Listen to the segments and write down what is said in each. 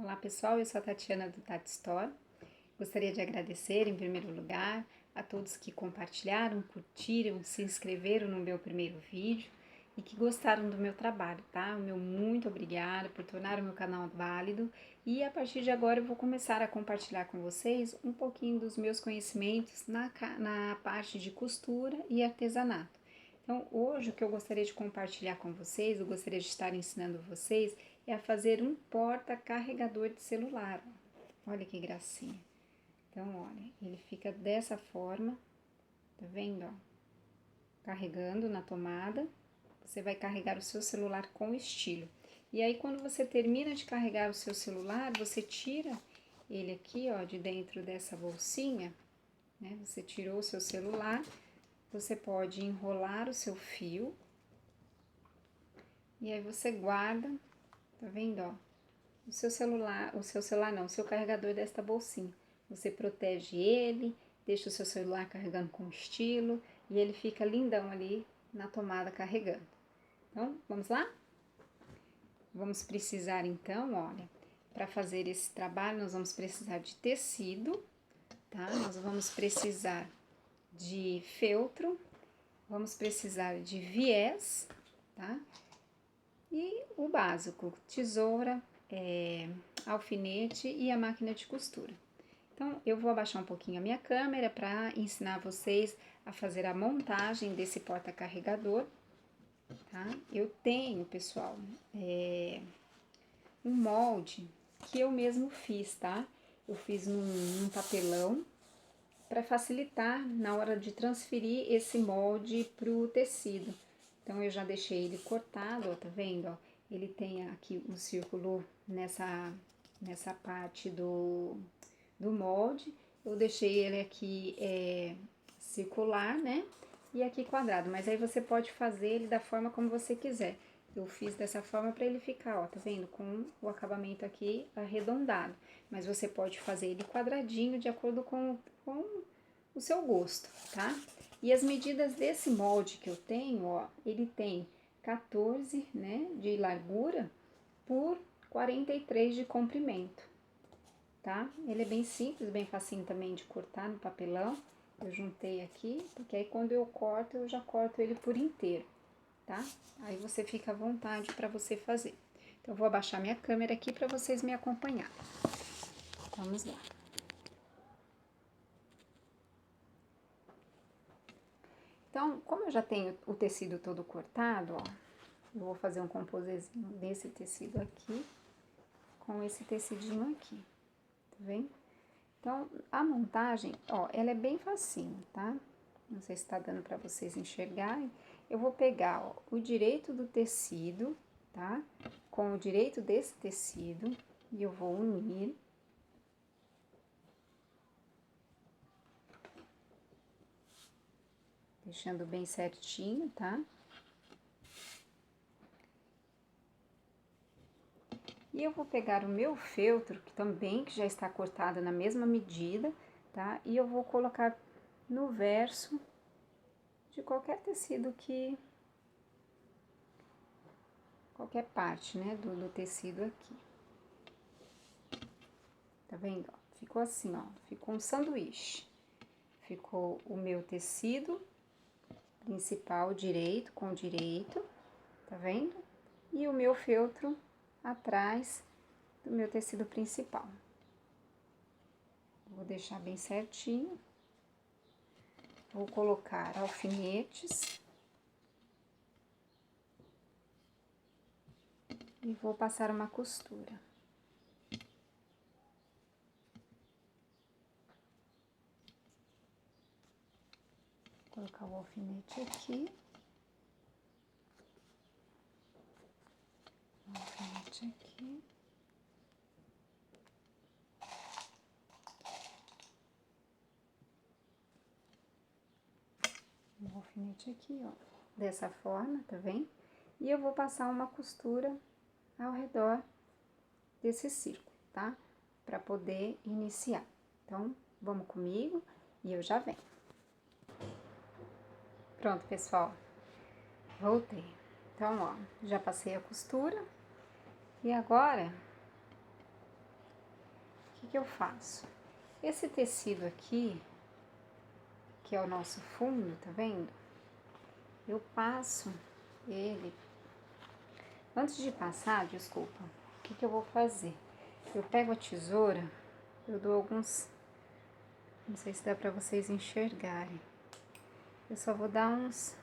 Olá pessoal, eu sou a Tatiana do Tati Store. Gostaria de agradecer em primeiro lugar a todos que compartilharam, curtiram, se inscreveram no meu primeiro vídeo e que gostaram do meu trabalho, tá? O meu muito obrigada por tornar o meu canal válido e a partir de agora eu vou começar a compartilhar com vocês um pouquinho dos meus conhecimentos na parte de costura e artesanato. Então, hoje o que eu gostaria de compartilhar com vocês, eu gostaria de estar ensinando vocês, é a fazer um porta-carregador de celular. Olha que gracinha. Então, olha, ele fica dessa forma, tá vendo, ó? Carregando na tomada, você vai carregar o seu celular com estilo. E aí, quando você termina de carregar o seu celular, você tira ele aqui, ó, de dentro dessa bolsinha, né? Você tirou o seu celular, você pode enrolar o seu fio e aí você guarda, tá vendo, ó? O seu carregador desta bolsinha. Você protege ele, deixa o seu celular carregando com estilo e ele fica lindão ali na tomada carregando. Então, vamos lá? Vamos precisar então, olha, para fazer esse trabalho nós vamos precisar de tecido, tá? Nós vamos precisar de feltro, vamos precisar de viés, tá? E o básico, tesoura, alfinete e a máquina de costura. Então, eu vou abaixar um pouquinho a minha câmera para ensinar vocês a fazer a montagem desse porta-carregador, tá? Eu tenho, pessoal, um molde que eu mesmo fiz, tá? Eu fiz num papelão para facilitar na hora de transferir esse molde pro tecido. Então, eu já deixei ele cortado, ó, tá vendo, ó? Ele tem aqui um círculo nessa parte do molde. Eu deixei ele aqui circular, né? E aqui quadrado, mas aí você pode fazer ele da forma como você quiser. Eu fiz dessa forma para ele ficar, ó, tá vendo? Com o acabamento aqui arredondado. Mas você pode fazer ele quadradinho de acordo com o seu gosto, tá? E as medidas desse molde que eu tenho, ó, ele tem 14, né, de largura por 43 de comprimento, tá? Ele é bem simples, bem facinho também de cortar no papelão. Eu juntei aqui, porque aí quando eu corto, eu já corto ele por inteiro, tá? Aí você fica à vontade para você fazer. Então, eu vou abaixar minha câmera aqui para vocês me acompanharem. Vamos lá. Então, como eu já tenho o tecido todo cortado, ó, eu vou fazer um composezinho desse tecido aqui com esse tecidinho aqui, tá vendo? Então, a montagem, ó, ela é bem facinho, tá? Não sei se tá dando pra vocês enxergarem. Eu vou pegar, ó, o direito do tecido, tá? Com o direito desse tecido e eu vou unir. Deixando bem certinho, tá? E eu vou pegar o meu feltro, que já está cortado na mesma medida, tá? E eu vou colocar no verso de qualquer tecido qualquer parte, né, do tecido aqui. Tá vendo? Ó, ficou assim, ó, ficou um sanduíche. Ficou o meu tecido principal direito com direito, tá vendo? E o meu feltro atrás do meu tecido principal. Vou deixar bem certinho. Vou colocar alfinetes. E vou passar uma costura. Vou colocar o alfinete aqui. O alfinete aqui. O alfinete aqui, ó. Dessa forma, tá vendo? E eu vou passar uma costura ao redor desse círculo, tá? Para poder iniciar. Então, vamos comigo e eu já venho. Pronto, pessoal. Voltei. Então, ó, já passei a costura. E agora, que eu faço? Esse tecido aqui, que é o nosso fundo, tá vendo? Eu passo ele. Antes de passar, desculpa, o que eu vou fazer? Eu pego a tesoura, eu dou alguns, não sei se dá pra vocês enxergarem. Eu só vou dar uns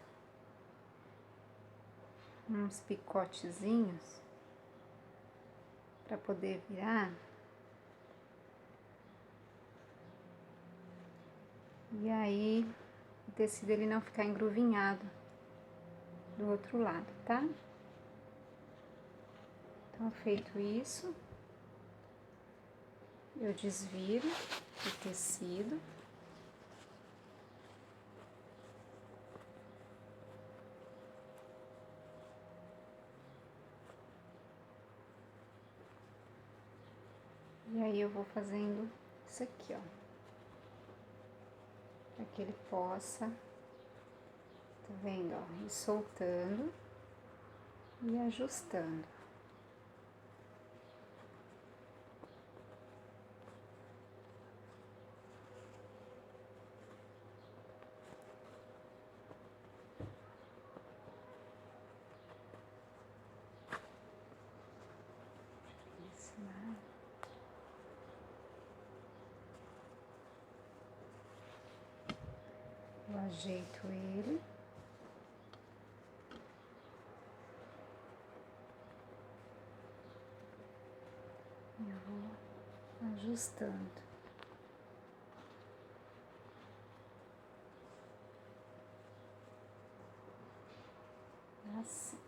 picotezinhos para poder virar. E aí o tecido ele não ficar engruvinhado do outro lado, tá? Então, feito isso, eu desviro o tecido. E aí eu vou fazendo isso aqui, ó. Para que ele possa, tá vendo, ó, ir soltando e ajustando. Eu ajeito ele. Eu vou ajustando. Assim.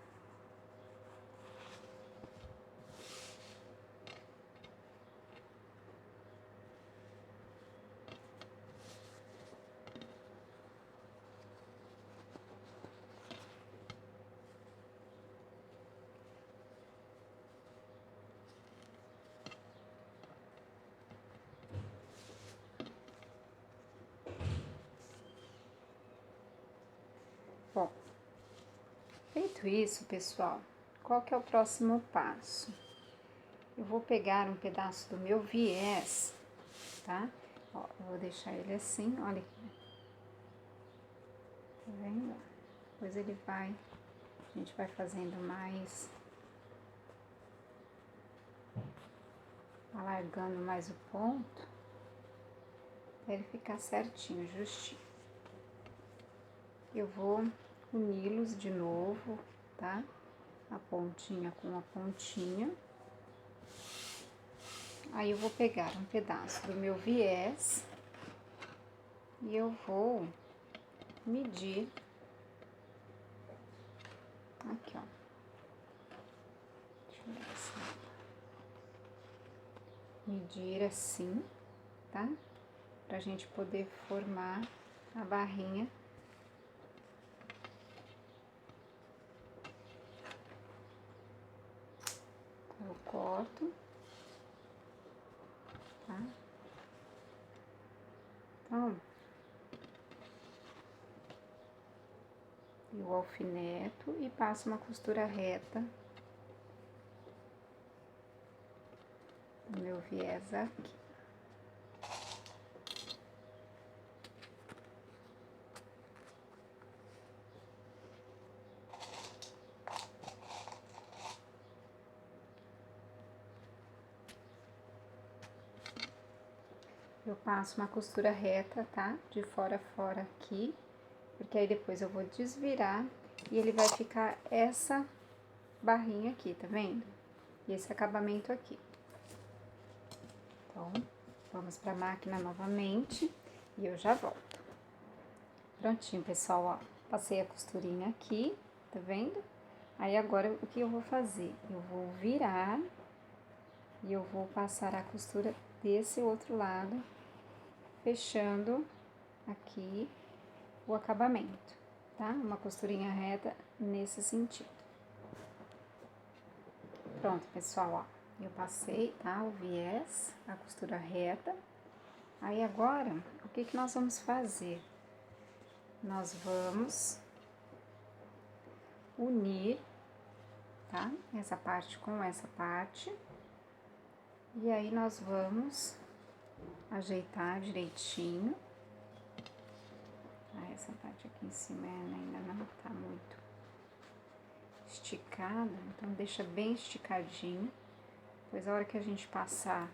Bom, feito isso, pessoal, qual que é o próximo passo? Eu vou pegar um pedaço do meu viés, tá? Ó, eu vou deixar ele assim, olha aqui. Tá vendo? Depois ele vai, a gente vai fazendo mais, alargando mais o ponto, pra ele ficar certinho, justinho. Eu vou uni-los de novo, tá? A pontinha com a pontinha. Aí eu vou pegar um pedaço do meu viés e eu vou medir aqui, ó. Deixa eu ver assim. Medir assim, tá? Pra gente poder formar a barrinha. Eu corto, tá? Então, eu alfineto e passo uma costura reta no meu viés aqui. Eu passo uma costura reta, tá? De fora a fora aqui, porque aí depois eu vou desvirar e ele vai ficar essa barrinha aqui, tá vendo? E esse acabamento aqui. Então, vamos pra máquina novamente e eu já volto. Prontinho, pessoal, ó. Passei a costurinha aqui, tá vendo? Aí agora, o que eu vou fazer? Eu vou virar e eu vou passar a costura desse outro lado, fechando aqui o acabamento, tá? Uma costurinha reta nesse sentido. Pronto, pessoal, ó. Eu passei, tá? O viés, a costura reta. Aí agora, o que que nós vamos fazer? Nós vamos unir, tá? Essa parte com essa parte. E aí nós vamos ajeitar direitinho. Ah, essa parte aqui em cima ainda não tá muito esticada, então deixa bem esticadinho. Pois a hora que a gente passar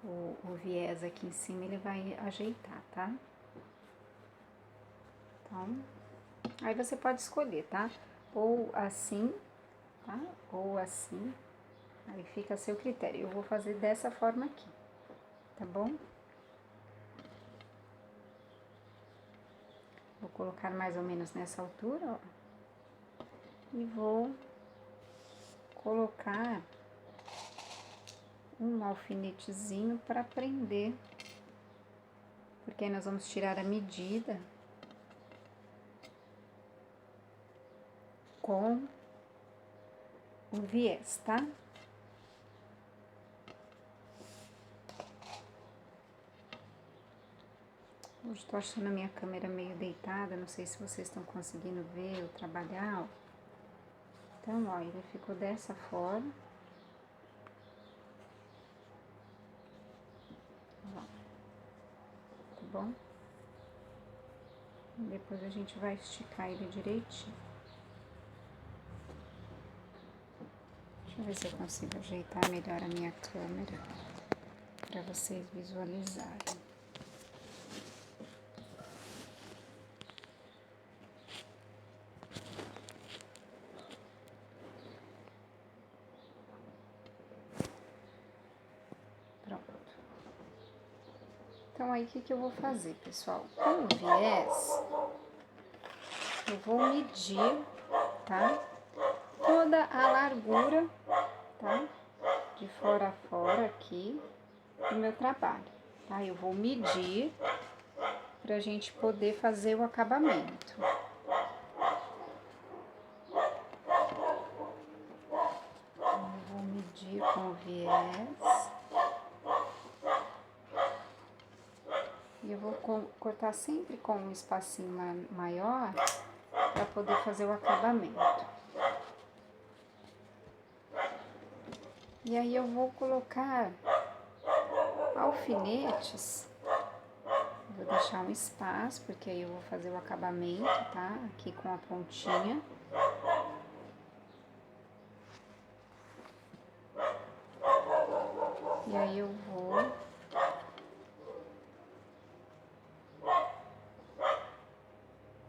o viés aqui em cima, ele vai ajeitar, tá? Então, aí você pode escolher, tá? Ou assim, tá? Ou assim, aí fica a seu critério. Eu vou fazer dessa forma aqui, tá bom? Vou colocar mais ou menos nessa altura, ó. E vou colocar um alfinetezinho para prender, porque aí nós vamos tirar a medida com o viés, tá? Hoje tô achando a minha câmera meio deitada, não sei se vocês estão conseguindo ver eu trabalhar, ó. Então, ó, ele ficou dessa forma. Ó, tá bom? E depois a gente vai esticar ele direitinho. Deixa eu ver se eu consigo ajeitar melhor a minha câmera para vocês visualizarem. Então, aí, o que eu vou fazer, pessoal? Com o viés, eu vou medir, tá? Toda a largura, tá? De fora a fora aqui do meu trabalho, tá? Eu vou medir pra gente poder fazer o acabamento. Então, eu vou medir com o viés. E eu vou cortar sempre com um espacinho maior para poder fazer o acabamento. E aí eu vou colocar alfinetes. Vou deixar um espaço, porque aí eu vou fazer o acabamento, tá? Aqui com a pontinha. E aí eu vou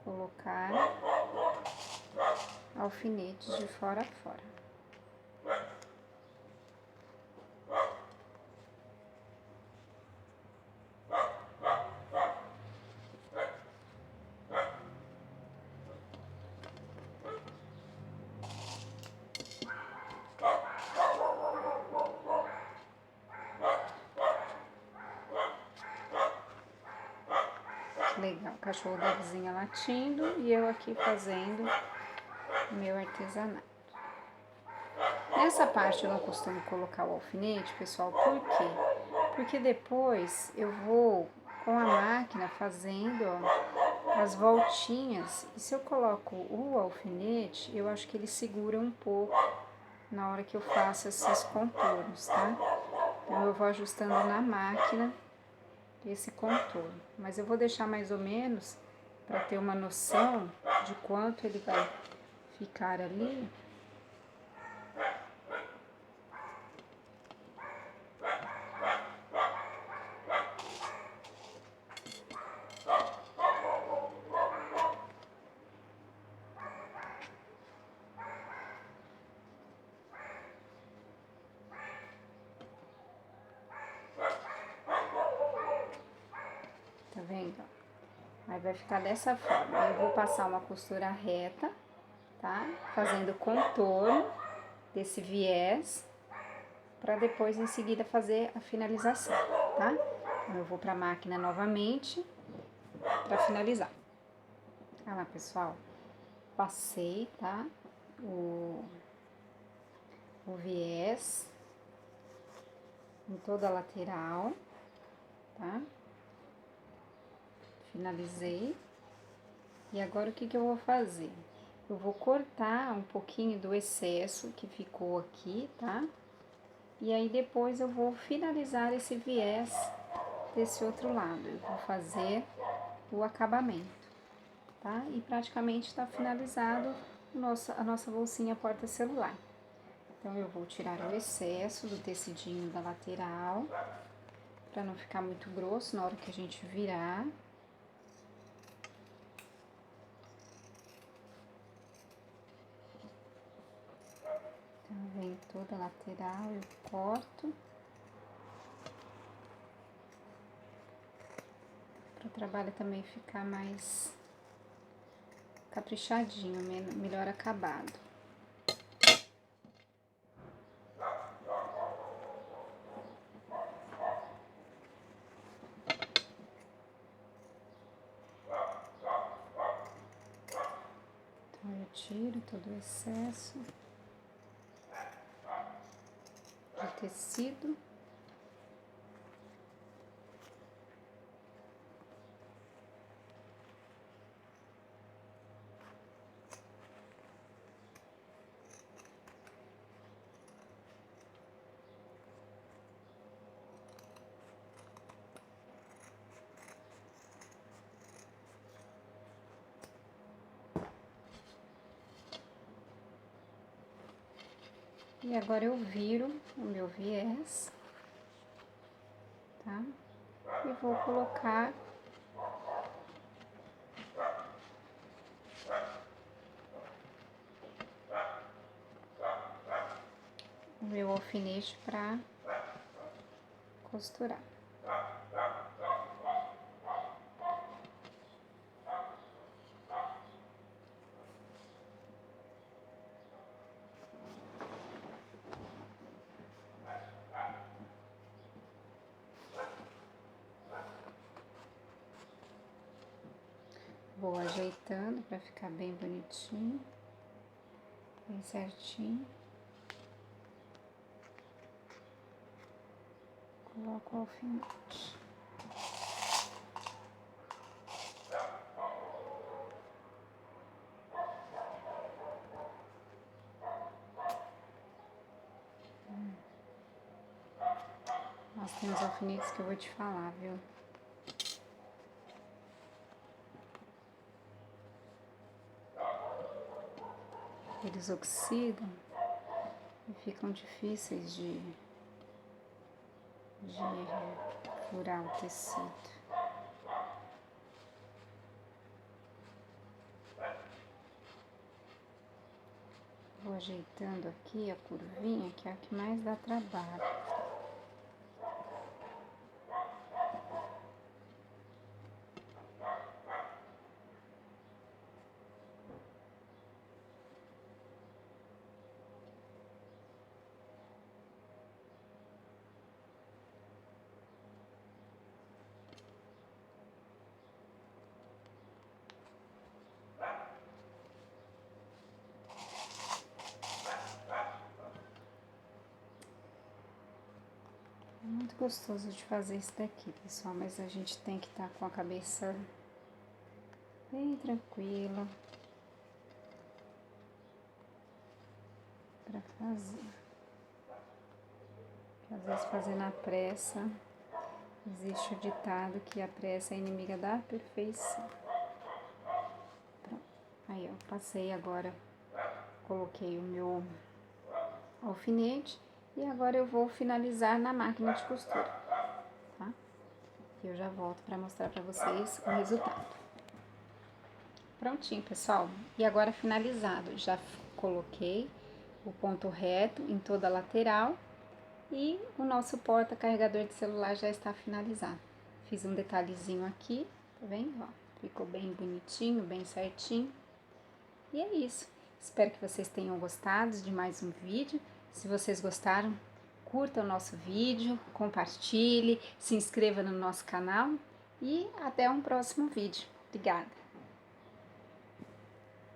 colocar alfinetes de fora a fora. Legal, o cachorro da vizinha latindo e eu aqui fazendo meu artesanato. Nessa parte eu não costumo colocar o alfinete, pessoal, por quê? Porque depois eu vou com a máquina fazendo, ó, as voltinhas, e se eu coloco o alfinete, eu acho que ele segura um pouco na hora que eu faço esses contornos, tá? Então eu vou ajustando na máquina esse contorno, mas eu vou deixar mais ou menos para ter uma noção de quanto ele vai ficar ali. Tá vendo? Aí vai ficar dessa forma. Eu vou passar uma costura reta, tá? Fazendo contorno desse viés, para depois em seguida fazer a finalização, tá? Então eu vou para a máquina novamente para finalizar. Olha lá, pessoal. Passei, tá? O viés em toda a lateral, tá? Finalizei. E agora o que eu vou fazer? Eu vou cortar um pouquinho do excesso que ficou aqui, tá? E aí depois eu vou finalizar esse viés desse outro lado. Eu vou fazer o acabamento, tá? E praticamente está finalizado a nossa bolsinha porta-celular. Então, eu vou tirar o excesso do tecidinho da lateral, para não ficar muito grosso na hora que a gente virar. Então, vem toda a lateral, eu corto. Para o trabalho também ficar mais caprichadinho, melhor acabado. Então, eu tiro todo o excesso de tecido. E agora eu viro o meu viés, tá? E vou colocar o meu alfinete para costurar. Vou ajeitando para ficar bem bonitinho, bem certinho. Coloco o alfinete. Nós temos alfinetes que eu vou te falar, viu? Eles oxidam e ficam difíceis de furar o tecido. Vou ajeitando aqui a curvinha, que é a que mais dá trabalho. Muito gostoso de fazer isso daqui, pessoal, mas a gente tem que estar com a cabeça bem tranquila para fazer. Porque às vezes fazer na pressa, existe o ditado que a pressa é inimiga da perfeição. Pronto. Aí, ó, passei agora, coloquei o meu alfinete e agora eu vou finalizar na máquina de costura, tá? E eu já volto para mostrar para vocês o resultado. Prontinho, pessoal. E agora finalizado, já coloquei o ponto reto em toda a lateral e o nosso porta-carregador de celular já está finalizado. Fiz um detalhezinho aqui, tá vendo? Ó, ficou bem bonitinho, bem certinho. E é isso. Espero que vocês tenham gostado de mais um vídeo. Se vocês gostaram, curta o nosso vídeo, compartilhe, se inscreva no nosso canal e até um próximo vídeo. Obrigada!